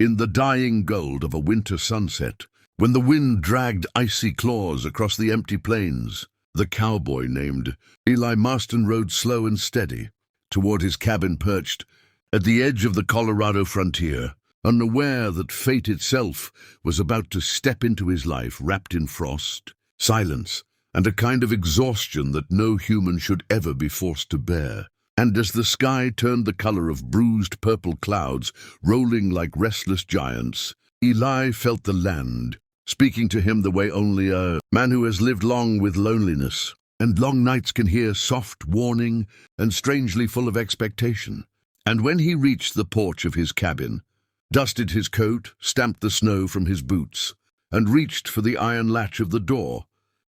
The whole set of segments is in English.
in the dying gold of a winter sunset, when the wind dragged icy claws across the empty plains, the cowboy named Eli Marston rode slow and steady toward his cabin perched at the edge of the Colorado frontier, unaware that fate itself was about to step into his life wrapped in frost, silence, and a kind of exhaustion that no human should ever be forced to bear. And as the sky turned the color of bruised purple clouds rolling like restless giants, Eli felt the land speaking to him the way only a man who has lived long with loneliness and long nights can hear, soft, warning, and strangely full of expectation. And when he reached the porch of his cabin, dusted his coat, stamped the snow from his boots, and reached for the iron latch of the door,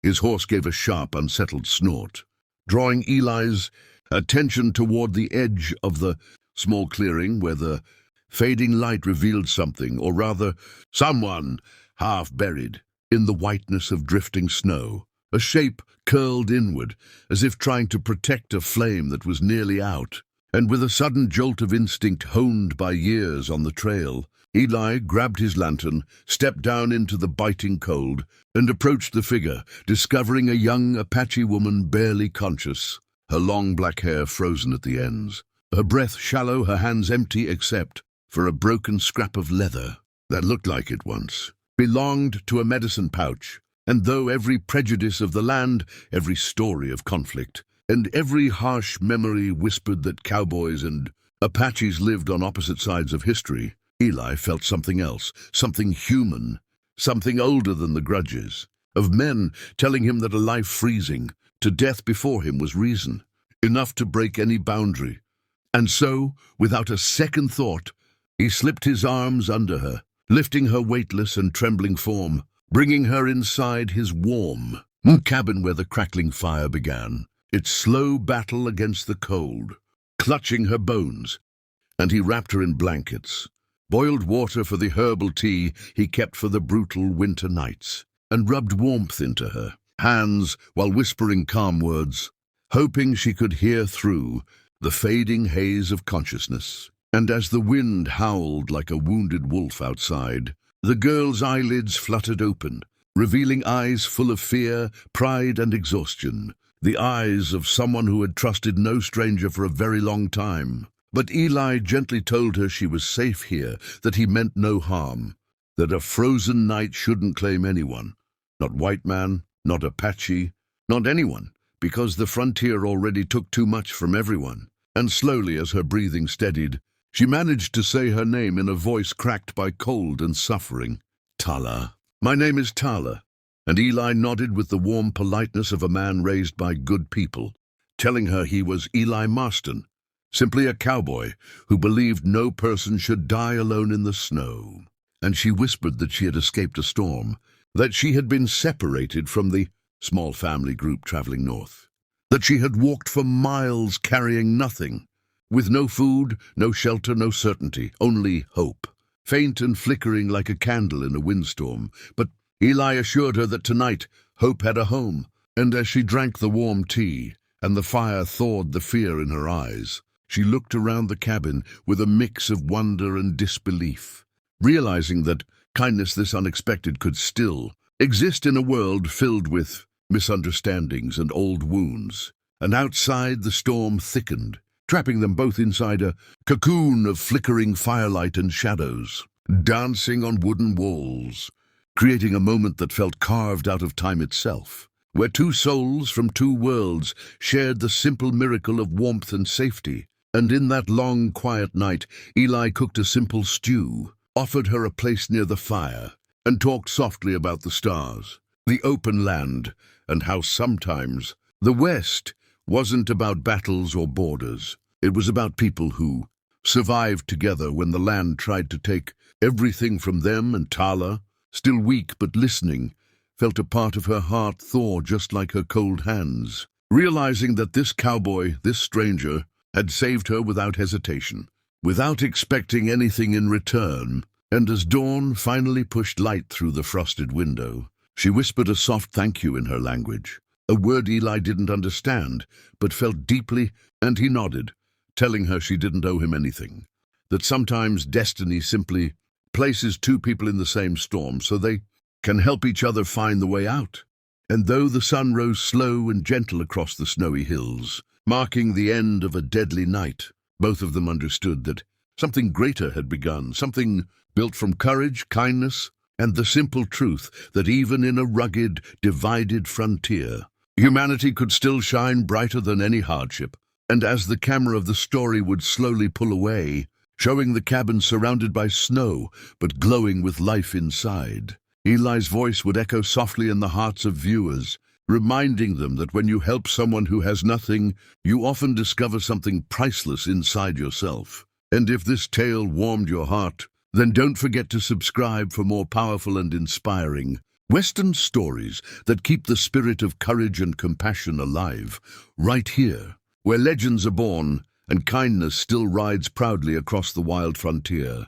his horse gave a sharp, unsettled snort, drawing Eli's attention toward the edge of the small clearing where the fading light revealed something, or rather, someone, half buried in the whiteness of drifting snow, a shape curled inward, as if trying to protect a flame that was nearly out. And with a sudden jolt of instinct honed by years on the trail, Eli grabbed his lantern, stepped down into the biting cold, and approached the figure, discovering a young Apache woman barely conscious, her long black hair frozen at the ends, her breath shallow, her hands empty except for a broken scrap of leather that looked like it once belonged to a medicine pouch. And though every prejudice of the land, every story of conflict, and every harsh memory whispered that cowboys and Apaches lived on opposite sides of history, Eli felt something else, something human, something older than the grudges, of men telling him that a life freezing to death before him was reason, enough to break any boundary. And so, without a second thought, he slipped his arms under her, lifting her weightless and trembling form, bringing her inside his warm cabin where the crackling fire began, its slow battle against the cold, clutching her bones. And he wrapped her in blankets, boiled water for the herbal tea he kept for the brutal winter nights, and rubbed warmth into her hands while whispering calm words, hoping she could hear through the fading haze of consciousness. And as the wind howled like a wounded wolf outside, the girl's eyelids fluttered open, revealing eyes full of fear, pride, and exhaustion, the eyes of someone who had trusted no stranger for a very long time. But Eli gently told her she was safe here, that he meant no harm, that a frozen night shouldn't claim anyone, not white man, not Apache, not anyone, because the frontier already took too much from everyone. And slowly, as her breathing steadied, she managed to say her name in a voice cracked by cold and suffering. Tala. My name is Tala. And Eli nodded with the warm politeness of a man raised by good people, telling her he was Eli Marston, simply a cowboy who believed no person should die alone in the snow. And she whispered that she had escaped a storm, that she had been separated from the small family group traveling north, that she had walked for miles carrying nothing, with no food, no shelter, no certainty, only hope, faint and flickering like a candle in a windstorm. But Eli assured her that tonight hope had a home, and as she drank the warm tea and the fire thawed the fear in her eyes, she looked around the cabin with a mix of wonder and disbelief, realizing that kindness this unexpected could still exist in a world filled with misunderstandings and old wounds. And outside the storm thickened, trapping them both inside a cocoon of flickering firelight and shadows, dancing on wooden walls, creating a moment that felt carved out of time itself, where two souls from two worlds shared the simple miracle of warmth and safety. And in that long, quiet night, Eli cooked a simple stew, offered her a place near the fire, and talked softly about the stars, the open land, and how sometimes the West wasn't about battles or borders. It was about people who survived together when the land tried to take everything from them. And Tala, still weak but listening, felt a part of her heart thaw just like her cold hands, realizing that this cowboy, this stranger, had saved her without hesitation, without expecting anything in return. And as dawn finally pushed light through the frosted window, she whispered a soft thank you in her language, a word Eli didn't understand, but felt deeply, and he nodded, telling her she didn't owe him anything, that sometimes destiny simply places two people in the same storm so they can help each other find the way out. And though the sun rose slow and gentle across the snowy hills, marking the end of a deadly night, both of them understood that something greater had begun, something built from courage, kindness, and the simple truth that even in a rugged, divided frontier, humanity could still shine brighter than any hardship. And as the camera of the story would slowly pull away, showing the cabin surrounded by snow but glowing with life inside, Eli's voice would echo softly in the hearts of viewers, reminding them that when you help someone who has nothing, you often discover something priceless inside yourself. And if this tale warmed your heart, then don't forget to subscribe for more powerful and inspiring Western stories that keep the spirit of courage and compassion alive, right here, where legends are born and kindness still rides proudly across the wild frontier.